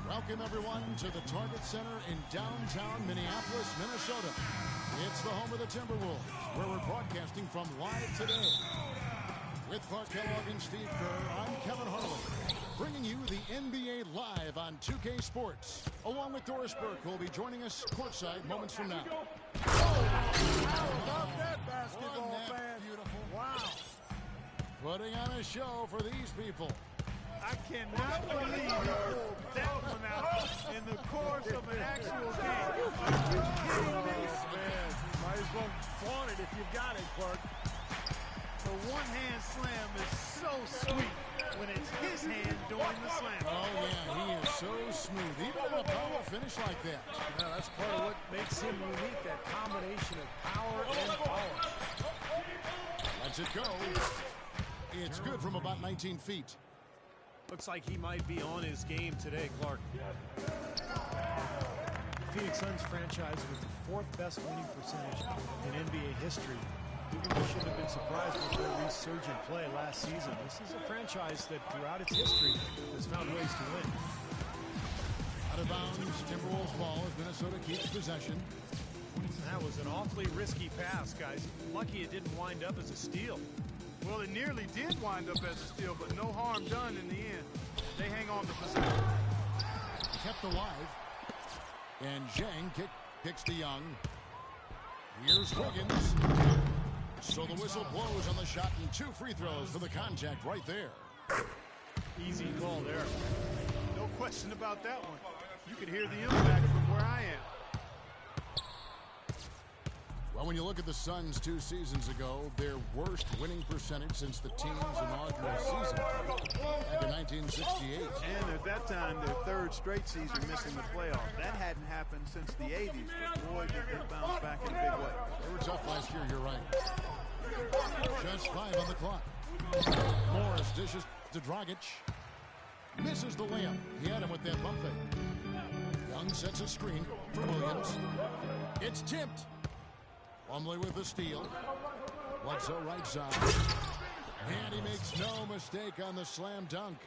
Welcome, everyone, to the Target Center in downtown Minneapolis, Minnesota. It's the home of the Timberwolves, where we're broadcasting from live today. With Clark Kellogg and Steve Kerr, I'm Kevin Harlan, bringing you the NBA live on 2K Sports, along with Doris Burke, who will be joining us courtside moments from now. I love that basketball fan. Beautiful. Wow. Putting on a show for these people. I cannot believe he pulled that one out in the course of an actual game. Are you kidding me? Man, might as well flaunt it if you've got it, Clark. The one-hand slam is so sweet when it's his hand doing the slam. Oh, yeah, he is so smooth, even on a power finish like that. Yeah, that's part of what makes him unique, that combination of power and power. Lets it go. It's good from about 19 feet. Looks like he might be on his game today, Clark. The Phoenix Suns franchise with the fourth best winning percentage in NBA history. Even we shouldn't have been surprised with their resurgent play last season. This is a franchise that throughout its history has found ways to win. Out of bounds, Timberwolves ball as Minnesota keeps possession. That was an awfully risky pass, guys. Lucky it didn't wind up as a steal. Well, it nearly did wind up as a steal, but no harm done in the end. They hang on to possession. Kept alive. And Zhang kicks to Young. Here's Wiggins. So the whistle blows on the shot and 2 free throws for the contact right there. Easy call there. No question about that one. You could hear the impact from where I am. Well, when you look at the Suns 2 seasons ago, their worst winning percentage since the team's inaugural season back in 1968. And at that time, their 3rd straight season missing the playoffs. That hadn't happened since the 80s, but boy, did they bounce back in a big way. They were tough last year, you're right. Just 5 on the clock. Morris dishes to Dragic. Misses the layup. He had him with that bump fake. Young sets a screen for Williams. It's tipped. Plumlee with the steal. Bledsoe right side. And he makes no mistake on the slam dunk.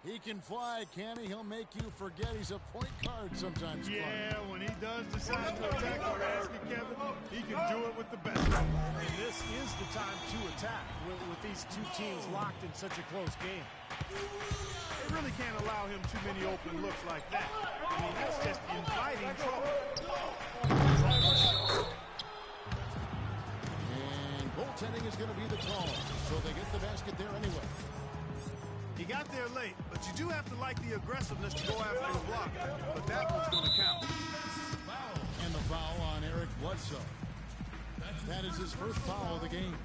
He can fly, can he? He'll make you forget he's a point guard sometimes. Yeah, when he does decide to attack the basket, Kevin, he can do it with the best. And this is the time to attack with these two teams locked in such a close game. They really can't allow him too many open looks like that. I mean, that's just inviting trouble. Goaltending is going to be the call, so they get the basket there anyway. He got there late, but you do have to like the aggressiveness to go after the block. But that one's going to count. And the foul on Eric Bledsoe. That is his first foul of the game.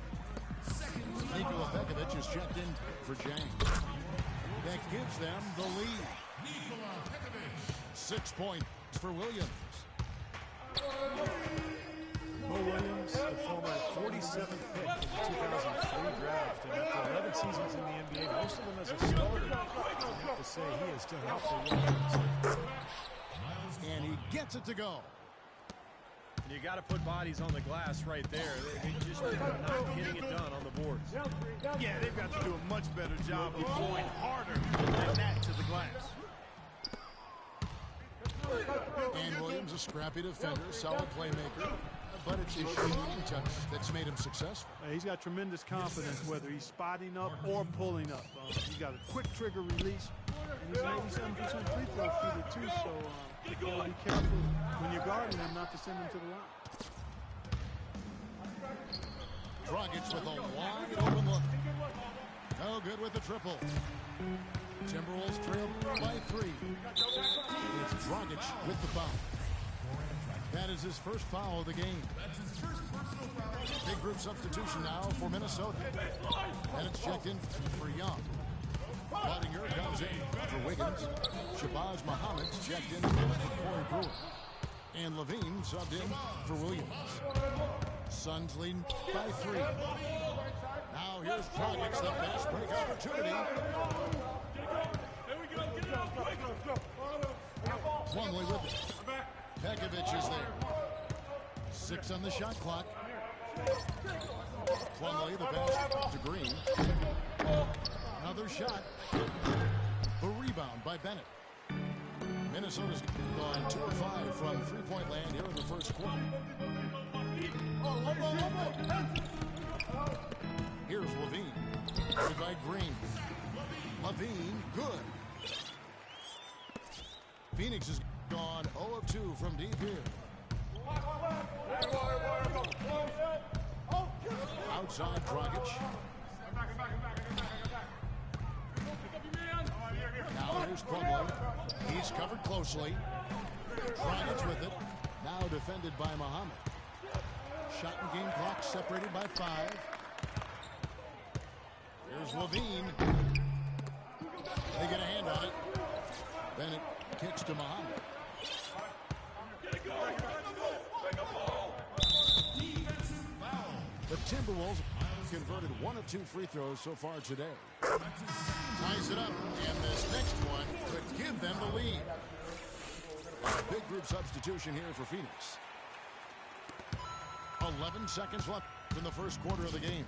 Nikola Pekovic is checked in for Zhang. That gives them the lead. 6 points for Williams. Mo Williams, the former 47th pick in the 2003 draft, and after 11 seasons in the NBA, most of them as a starter, I have to say he has done awfully well. And he gets it to go. And you got to put bodies on the glass right there. They just are not getting it done on the boards. Yeah, they've got to do a much better job of going harder than that to the glass. And Williams, a scrappy defender, solid playmaker, but it's his shooting touch that's made him successful. He's got tremendous confidence, whether he's spotting up or pulling up. He's got a quick trigger release, and he's made 87% free throw shooter too, so you gotta be careful when you're guarding him not to send him to the line. Dragic with a wide open look. No good with the triple. Timberwolves trail by 3. It's Dragic with the foul. That is his first foul of the game. Big group substitution now for Minnesota. And it's checked in for Young. Pottinger comes in for Wiggins. Shabazz Muhammad's checked in for Corey Brewer. And Levine subbed in for Williams. Suns leading by 3. Now here's Dragic, the fast break opportunity. Plumlee with it. Pekovic is there. 6 on the shot clock. Plumlee, the pass to Green. Another shot. The rebound by Bennett. Minnesota's gone 2 of 5 from three-point land here in the first quarter. Here's Levine. Guarded by Green. Levine, good. Phoenix has gone 0 of 2 from deep here. Outside Dragic. Now here's Plumlee. He's covered closely. Dragic with it. Now defended by Muhammad. Shot and game clock separated by 5. Here's Levine. They get a hand on it. Bennett kicks to Muhammad. The Timberwolves converted 1 of 2 free throws so far today. Ties it up, and this next one could give them the lead. A big group substitution here for Phoenix. 11 seconds left in the first quarter of the game.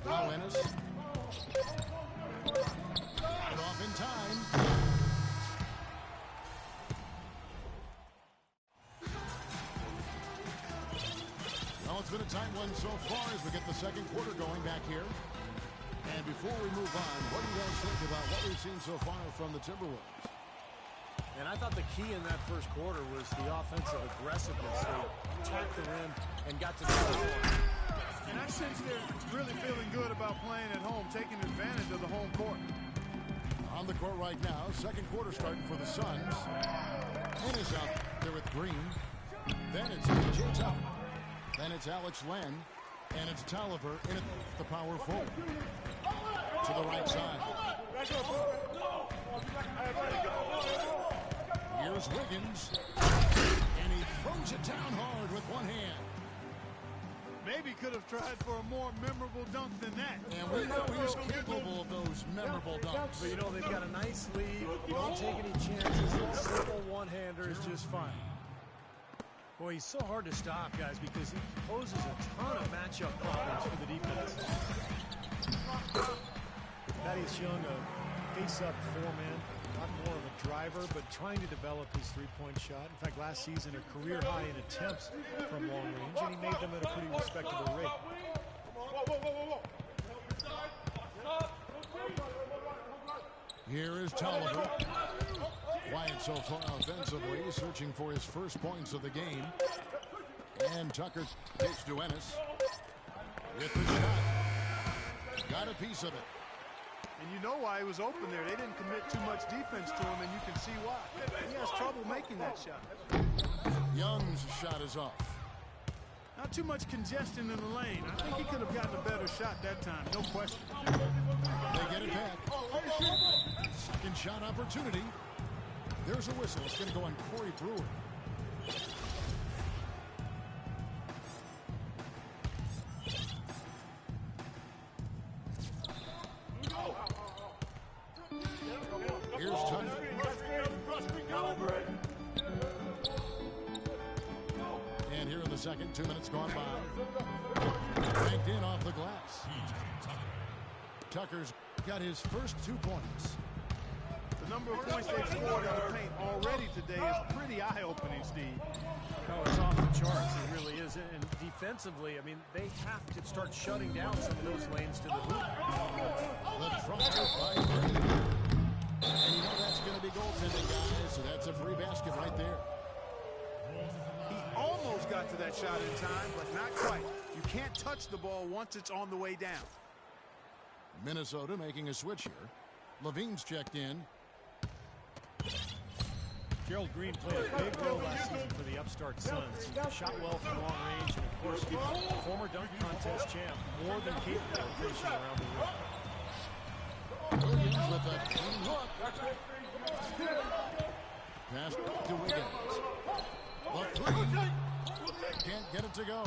Now Ennis. It off in time. Well, it's been a tight one so far as we get the second quarter going back here. And before we move on, what do you guys think about what we've seen so far from the Timberwolves? And I thought the key in that first quarter was the offensive aggressiveness. They attacked the rim and got to the foul line. And I sense they're really feeling good about playing at home, taking advantage of the home court. On the court right now, second quarter starting for the Suns. Ennis out there with Green. Then it's P.J. Tucker. Then it's Alex Len. And it's Tolliver in at the power forward. To the right side. Here's Wiggins. And he throws it down hard with one hand. Maybe could have tried for a more memorable dunk than that. And we know he's capable of those memorable dunks. But, you know, they've got a nice lead. Don't take any chances. A simple one-hander is just fine. Boy, he's so hard to stop, guys, because he poses a ton of matchup problems for the defense. Thaddeus Young, a face-up four-man. Not more of a driver, but trying to develop his three-point shot. In fact, last season, a career high in attempts from long range, and he made them at a pretty respectable rate. Here is Tolliver. Quiet so far offensively, searching for his first points of the game. And Tucker takes to Ennis. With the shot. Got a piece of it. And you know why he was open there. They didn't commit too much defense to him, and you can see why. He has trouble making that shot. Young's shot is off. Not too much congestion in the lane. I think he could have gotten a better shot that time, no question. They get it back. Second shot opportunity. There's a whistle. It's going to go on Corey Brewer. Here's Tucker. And here in the second, 2 minutes gone by. Banked in off the glass. Tucker's got his first 2 points. The number of points they've scored in the paint already today is pretty eye-opening, Steve. Oh, it's off the charts. It really is. And defensively, I mean, they have to start shutting down some of those lanes to the hoop. The try by Green. And you know that's going to be goaltending, guys, so that's a free basket right there. He almost got to that shot in time, but not quite. You can't touch the ball once it's on the way down. Minnesota making a switch here. Levine's checked in. Gerald Green played a big role last season for the upstart Suns. He shot well from long range, and of course, former dunk contest champ, more than capable of finishing around the rim. Williams with a clean look. Pass to Wiggins. The three. Can't get it to go.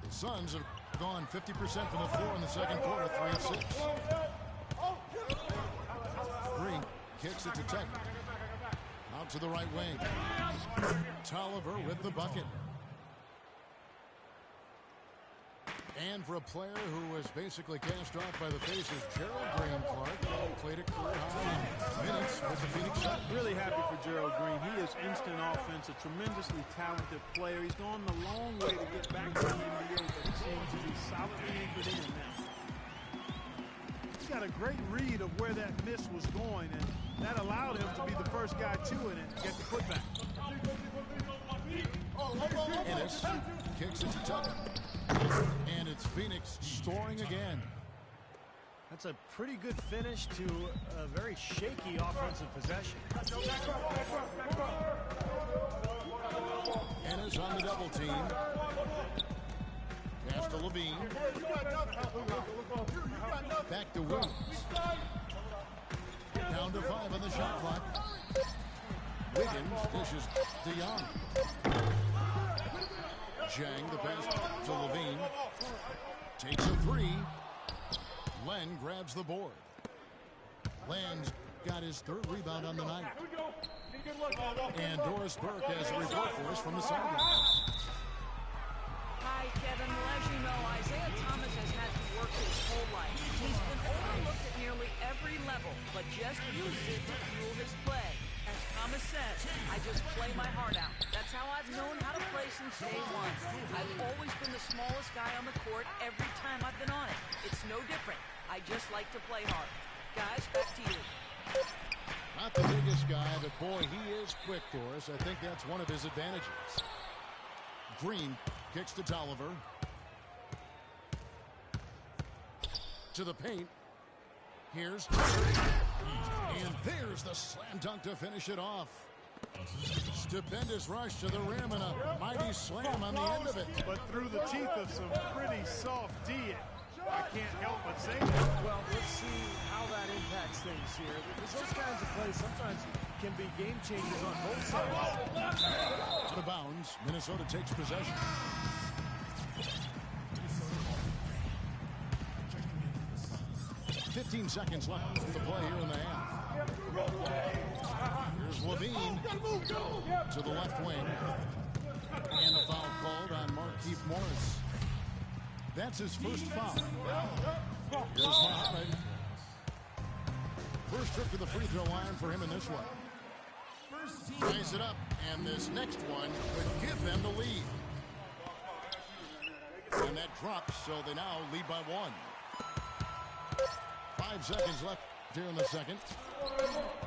The Suns have gone 50% from the floor in the second quarter, 3 of 6. Green kicks it to Tucker. Out to the right wing. Tolliver with the bucket. And for a player who was basically cast off by the faces, Gerald Green, Clark, played a career high minutes with the Phoenix Suns. Really happy for Gerald Green. He is instant offense, a tremendously talented player. He's gone a long way to get back to the NBA, but he seems to be solidly anchored in now. He got a great read of where that miss was going, and that allowed him to be the first guy to it and get the putback. Ennis kicks it to Tucker. And it's Phoenix scoring again. That's a pretty good finish to a very shaky offensive possession. Ennis on the double team. Pass to Levine. Back to Williams. Down to 5 on the shot clock. Wiggins dishes to Young. Zhang, the pass to Levine. Takes a 3. Len grabs the board. Len's got his 3rd rebound on the night. And Doris Burke has a report for us from the sideline. Hi, Kevin. Well, as you know, Isaiah Thomas has had to work his whole life. He's been overlooked at nearly every level, but just uses it to fuel his play. As Thomas says, I just play my heart out. That's how I've known how to play since day one. I've always been the smallest guy on the court every time I've been on it. It's no different. I just like to play hard. Guys, back to you. Not the biggest guy, but boy, he is quick, Doris. I think that's one of his advantages. Green kicks to Tolliver. To the paint. Here's and there's the slam dunk to finish it off. Stupendous rush to the rim and a mighty slam on the end of it. But through the teeth of some pretty soft D. I can't help but say that. Well, let's see how that impacts things here. Because those kinds of plays sometimes can be game changers on both sides. Out of bounds, Minnesota takes possession. 15 seconds left to play here in the half. Here's Levine to the left wing. And a foul called on Markieff Morris. That's his first foul. Here's Muhammad. First trip to the free throw line for him in this one. Ties it up, and this next one could give them the lead. And that drops, so they now lead by 1. 5 seconds left here in the second.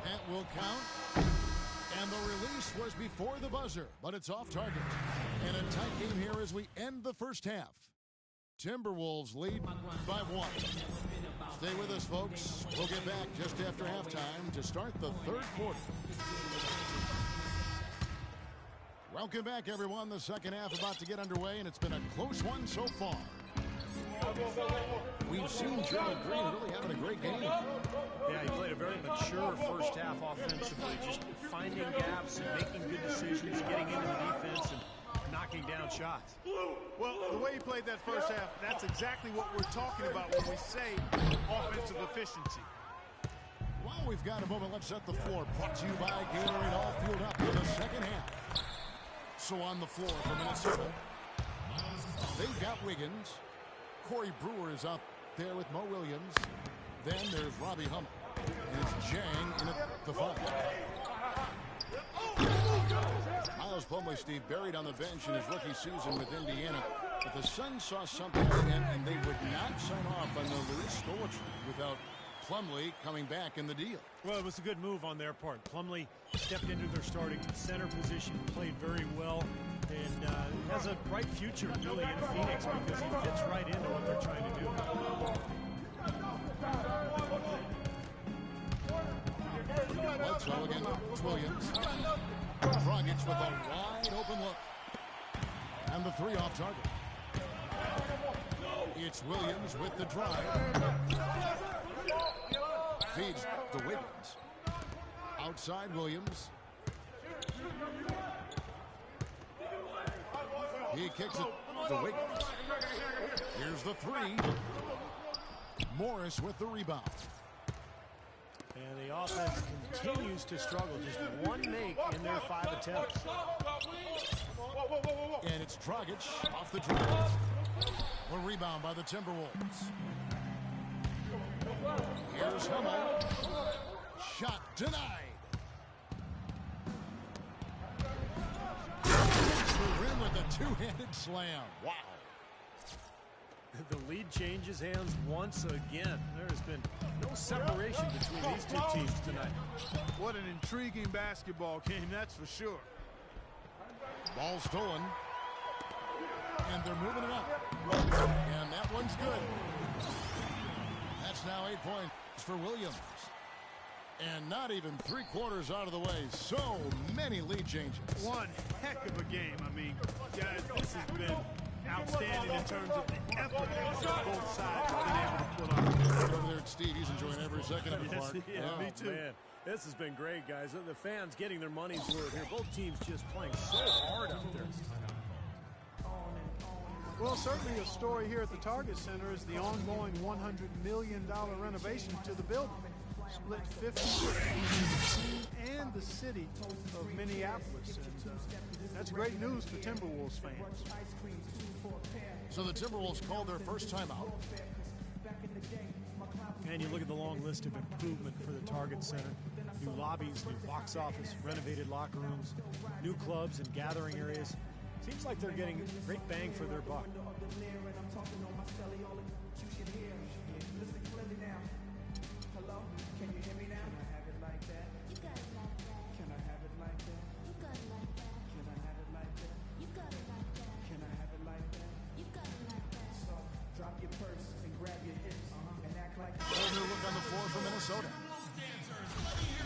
That will count. And the release was before the buzzer, but it's off target. And a tight game here as we end the first half. Timberwolves lead by 1. Stay with us, folks. We'll get back just after halftime to start the third quarter. Welcome back, everyone. The second half about to get underway, and it's been a close one so far. We've seen Gerald Green really having a great game. Yeah, he played a very mature first half offensively, just finding gaps and making good decisions, getting into the defense and knocking down shots. Well, the way he played that first half, that's exactly what we're talking about when we say offensive efficiency. Well, we've got a moment. Let's set the floor. Brought to you by Gatorade, all fueled up for the second half. So on the floor for Minnesota, they've got Wiggins. Corey Brewer is out there with Mo Williams. Then there's Robbie Hummel. And it's Zhang in at the 5. Miles Plumlee, Steve, buried on the bench in his rookie season with Indiana. But the Suns saw something in him, and they would not sign off on the Luis Stola trade without Plumlee coming back in the deal. Well, it was a good move on their part. Plumlee stepped into their starting center position, played very well, and has a bright future really in Phoenix because he fits right into what they're trying to do. Bledsoe against Williams. Dragic with a wide open look. And the 3 off target. It's Williams with the drive. Feeds to Wiggins. Outside Williams. He kicks it to Wiggins. Here's the 3. Morris with the rebound. And the offense continues to struggle. Just one make in their 5 attempts. And it's Dragic off the drive. A rebound by the Timberwolves. Here's Hummel. Shot denied. The rim with a two-handed slam. Wow. The lead changes hands once again. There has been no separation between these two teams tonight. What an intriguing basketball game, that's for sure. Ball stolen. And they're moving it up. And that one's good. That's now 8 points for Williams. And not even 3/4 out of the way. So many lead changes. One heck of a game. I mean, guys, this has been outstanding in terms of the effort that both sides have been able to put on. Over there at Steve, he's enjoying every second of it, Clark. Yeah, me too. Man, this has been great, guys. The fans getting their money's worth here. Both teams just playing so hard out there. Well, certainly a story here at the Target Center is the ongoing $100 million renovation to the building. Split 50 and the city of Minneapolis. And that's great news for Timberwolves fans. So the Timberwolves called their first timeout. And you look at the long list of improvement for the Target Center. New lobbies, new box office, renovated locker rooms, new clubs and gathering areas. Seems like they're getting great bang for their buck.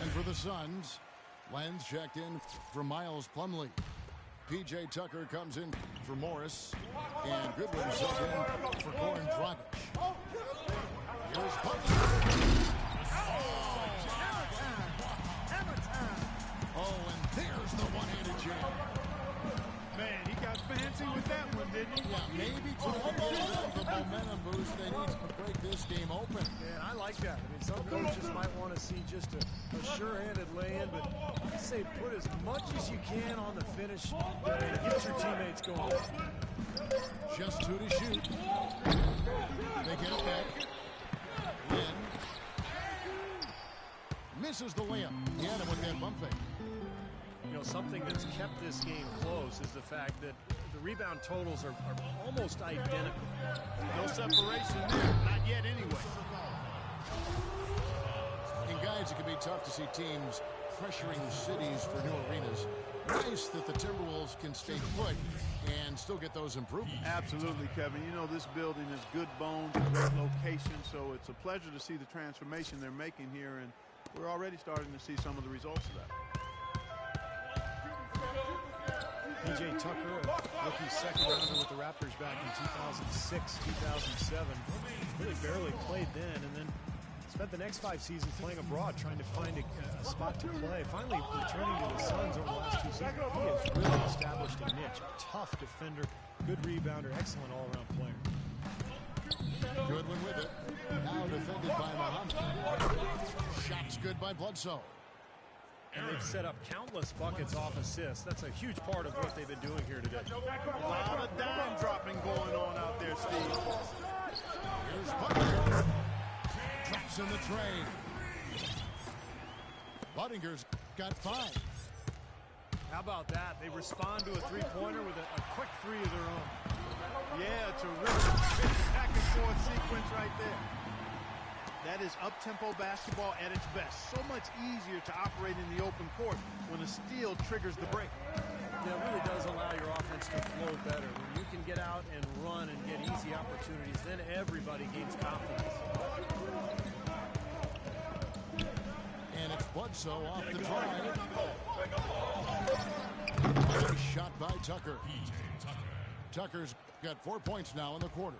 And for the Suns, Lenz checked in for Miles Plumlee. P.J. Tucker comes in for Morris. And Goodwin subbed in for Goran Dragic. Here's Butler. Oh, and there's the one-handed jam. Man, he got fancy with that one, didn't he? Yeah, maybe to give them the momentum boost they need to break this game open. Man, I like that. I mean, some coaches might want to see just a sure-handed lay-in, but I say put as much as you can on the finish and get your teammates going. Just 2 to shoot. They get it back. Lynn misses the layup. He had him with that bump fake. You know, something that's kept this game close is the fact that the rebound totals are almost identical. No separation there, not yet anyway. And guys, it can be tough to see teams pressuring cities for new arenas. Nice that the Timberwolves can stay put and still get those improvements. Absolutely, Kevin. You know, this building is good bones, great location, so it's a pleasure to see the transformation they're making here, and we're already starting to see some of the results of that. P.J. Tucker, a rookie second rounder with the Raptors back in 2006, 2007. Really barely played then, and then spent the next 5 seasons playing abroad, trying to find a spot to play. Finally returning to the Suns over the last 2 seasons. He has really established a niche. A tough defender, good rebounder, excellent all-around player. Goodwin with it. Now defended by Muhammad. Shots good by Bledsoe. And they've set up countless buckets off assists. That's a huge part of what they've been doing here today. A lot of dime dropping going on out there, Steve. Here's Butler. Drops in the tray. Buttinger's got 5. How about that? They respond to a three-pointer with a quick 3 of their own. Yeah, terrific back-and-forth sequence right there. That is up-tempo basketball at its best. So much easier to operate in the open court when a steal triggers the break. Yeah, it really does allow your offense to flow better. When you can get out and run and get easy opportunities, then everybody gains confidence. And it's Bledsoe off the drive. Nice shot by Tucker. Tucker's got 4 points now in the quarter.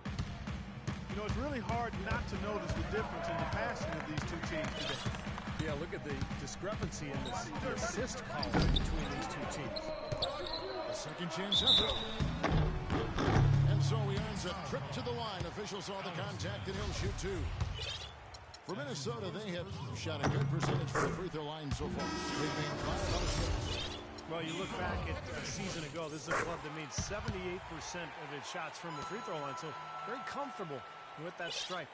You know, it's really hard not to notice the difference in the passing of these two teams today. Yeah, look at the discrepancy in the assist column between these two teams. A second chance effort. And so he earns a trip to the line. Officials saw the contact and he'll shoot 2. For Minnesota, they have shot a good percentage from the free throw line so far. They've made 5 out of 6. Well, Well, you look back at a season ago, this is a club that made 78% of its shots from the free throw line, so very comfortable with that strike.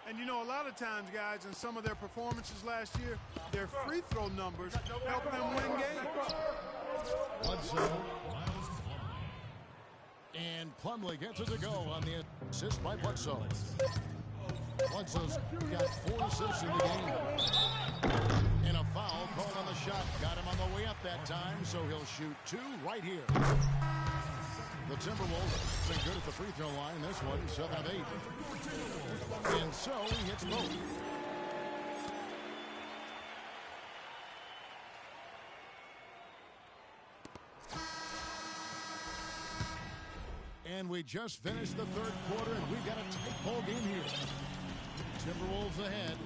And you know, a lot of times, guys, in some of their performances last year, their free throw numbers help them win games. Bledsoe. And Plumlee gets it to go on the assist by Bledsoe. Bledsoe's got 4 assists in the game. And a foul called on the shot. Got him on the way up that time, so he'll shoot 2 right here. The Timberwolves have been good at the free throw line. This one, 7 of 8. And so he hits both. And we just finished the third quarter, and we've got a tight ball game here. Timberwolves ahead,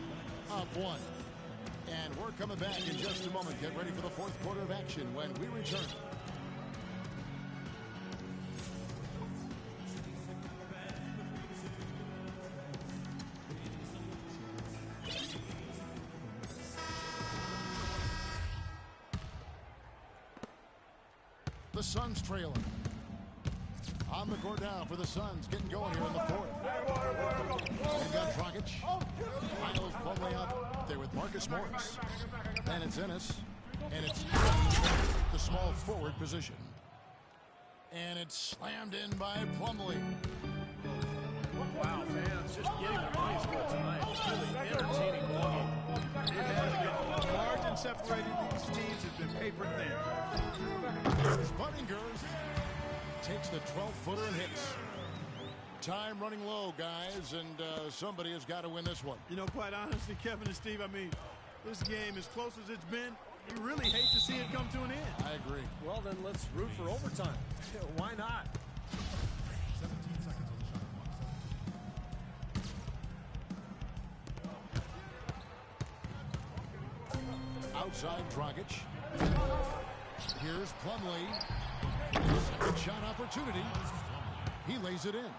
up 1. And we're coming back in just a moment. Get ready for the fourth quarter of action when we return. The Suns trailing. On the court now for the Suns, getting going here in the fourth. They've got Dragic. Miles Plumlee out there with Marcus Morris. Then it's Ennis. And it's the small forward position. And it's slammed in by Plumlee. Wow, fans just getting their money's worth tonight. It's really entertaining ball game. It has been. The margin separating these teams has been paper thin. Budinger takes the 12-footer and hits. Time running low, guys, and somebody has got to win this one. You know, quite honestly, Kevin and Steve, I mean, this game, as close as it's been, you really hate to see it come to an end. I agree. Well, then let's root for overtime. Why not? 17 seconds on the shot clock. Outside Dragic. Here's Plumlee. Second shot opportunity. He lays it in.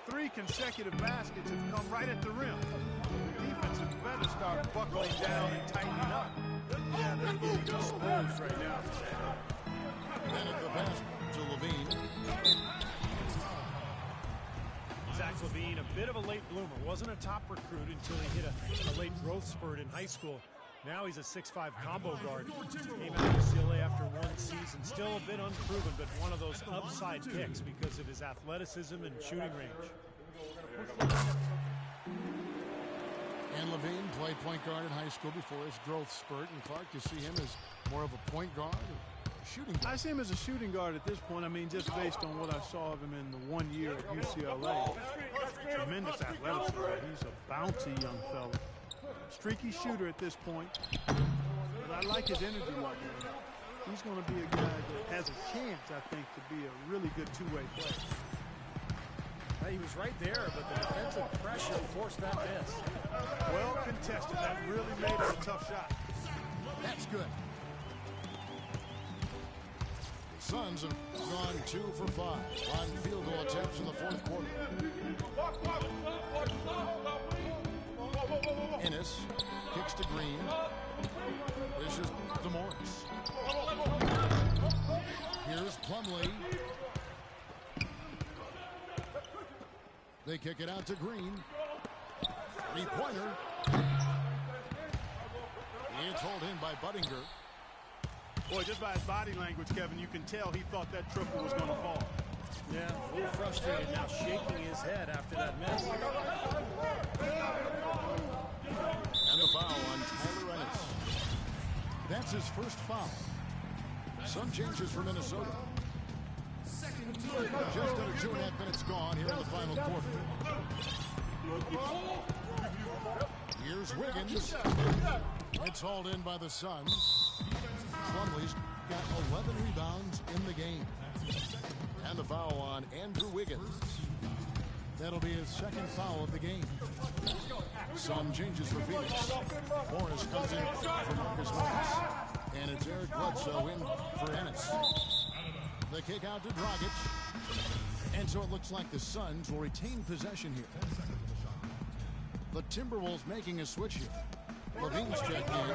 3 consecutive baskets have come right at the rim. The defense had better start buckling down and tightening up. Yeah, they're getting exposed right now. Then at the pass to Levine. Zach Levine, a bit of a late bloomer. Wasn't a top recruit until he hit a late growth spurt in high school. Now he's a 6'5" combo guard. Came out of UCLA after 1 season. Still a bit unproven, but one of those upside picks because of his athleticism and shooting range. And Levine played point guard in high school before his growth spurt. And Clark, you see him as more of a point guard or shooting guard? I see him as a shooting guard at this point. I mean, just based on what I saw of him in the 1 year at UCLA. Tremendous athleticism. He's a bouncy young fella. Streaky shooter at this point. But I like his energy level. He's going to be a guy that has a chance, I think, to be a really good two-way player. He was right there, but the defensive pressure forced that miss. Well contested. That really made it a tough shot. That's good. The Suns have gone 2 for 5 on field goal attempts in the fourth quarter. Ennis kicks to Green. Dishes to Morris. Here's Plumlee. They kick it out to Green. 3-pointer. It's hauled in by Budinger. Boy, just by his body language, Kevin, you can tell he thought that triple was going to fall. Yeah, a little frustrated now, shaking his head after that miss. And the foul on Tyler Ennis. That's his first foul. Some changes for Minnesota. Just under 2.5 minutes gone here in the final quarter. Here's Wiggins. It's hauled in by the Suns. Plumlee's got 11 rebounds in the game. And the foul on Andrew Wiggins. That'll be his second foul of the game. Some changes for Phoenix. Morris comes in for Marcus Morris. And it's Eric Bledsoe in for Ennis. The kick out to Dragic. And so it looks like the Suns will retain possession here. The Timberwolves making a switch here. Levine's checked in.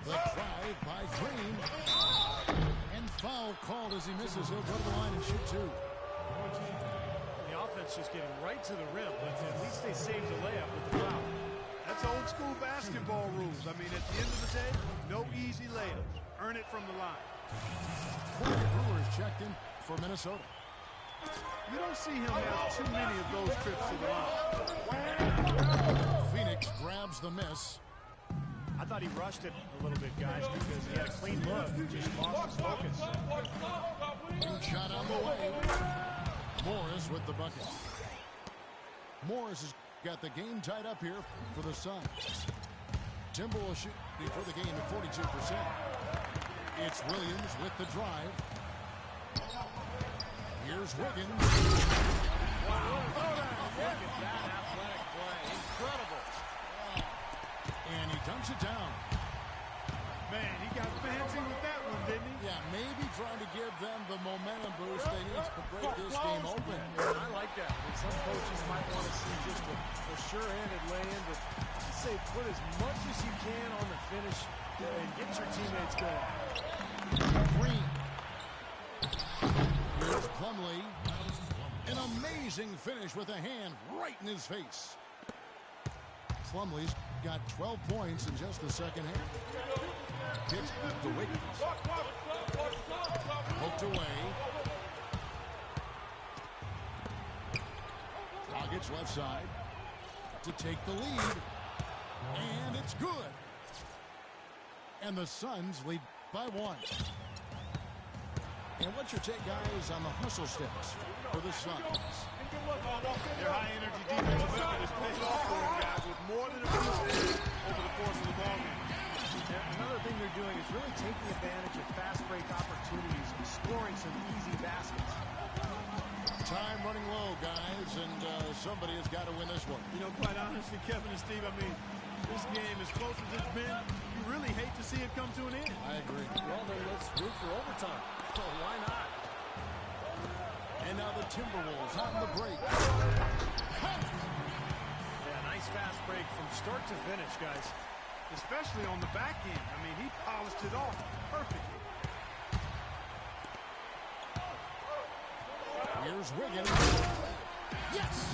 The drive by Green. And foul called as he misses. He'll go to the line and shoot two. The offense just getting right to the rim, but at least they saved the layup with the foul. That's old school basketball rules. I mean, at the end of the day, no easy layups. Earn it from the line. Corey Brewer's checked in for Minnesota. You don't see him have too many of those trips to the line. Phoenix grabs the miss. I thought he rushed it a little bit, guys, because he had a clean look. Just lost his focus. Big shot on the way. Morris with the bucket. Morris has got the game tied up here for the Suns. Timberwolves shooting for the game at 42%. It's Williams with the drive. Here's Wiggins. Wow. Look at that athletic play. Incredible. And he dunks it down. Man, he got fancy with that one, didn't he? Yeah, maybe trying to give them the momentum boost they need to break this game open. I like that. And some coaches might want to see just a sure-handed lay-in, but I say put as much as you can on the finish and get your teammates going. Green. Here's Plumlee. An amazing finish with a hand right in his face. Plumlee's got 12 points in just the second half. Pitch to Wiggins. Poked away. Dragic left side to take the lead. And it's good. And the Suns lead by one. And what's your take, guys, on the hustle steps for the Suns? Their high-energy defensive effort has paid off for them, guys, with more than a few steals over the course of the ballgame. Another thing they're doing is really taking advantage of fast break opportunities and scoring some easy baskets. Time running low, guys, and somebody has got to win this one. You know, quite honestly, Kevin and Steve, I mean, this game, as close as it's been, you really hate to see it come to an end. I agree. Well, then let's root for overtime. So why not? And now the Timberwolves on the break. Yeah, nice fast break from start to finish, guys. Especially on the back end. I mean, he polished it off perfectly. Here's Wiggins. Yes!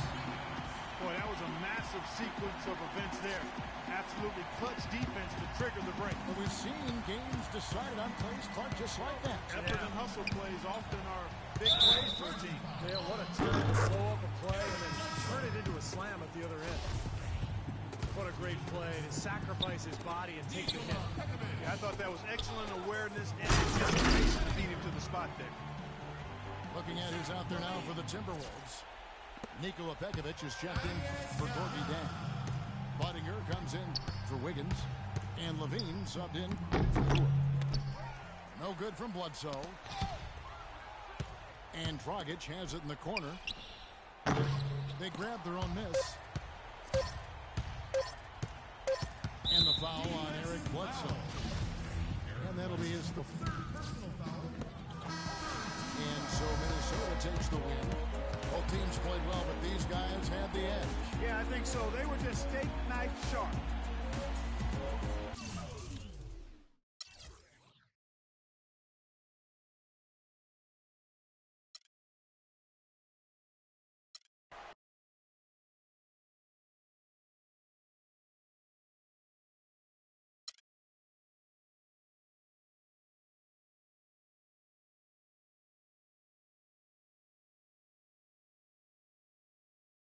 Boy, that was a massive sequence of events there. Absolutely clutch defense to trigger the break. Well, we've seen games decided on plays, Clark, just like that. Effort and hustle plays often are big plays for a team. Yeah, what a time to blow up a play and then turn it into a slam at the other end. What a great play to sacrifice his body and take the hit. Yeah, I thought that was excellent awareness and anticipation to beat him to the spot there. Looking at who's out there now for the Timberwolves. Nikola Pekovic is checked in for Gorgie Dan. Budinger comes in for Wiggins. And Levine subbed in for Brewer. No good from Bledsoe. And Dragic has it in the corner. They grab their own miss. And the foul on Eric Bledsoe. And that'll be his third personal foul. And so Minnesota takes the win. Both teams played well, but these guys had the edge. Yeah, I think so. They were just steak knife sharp.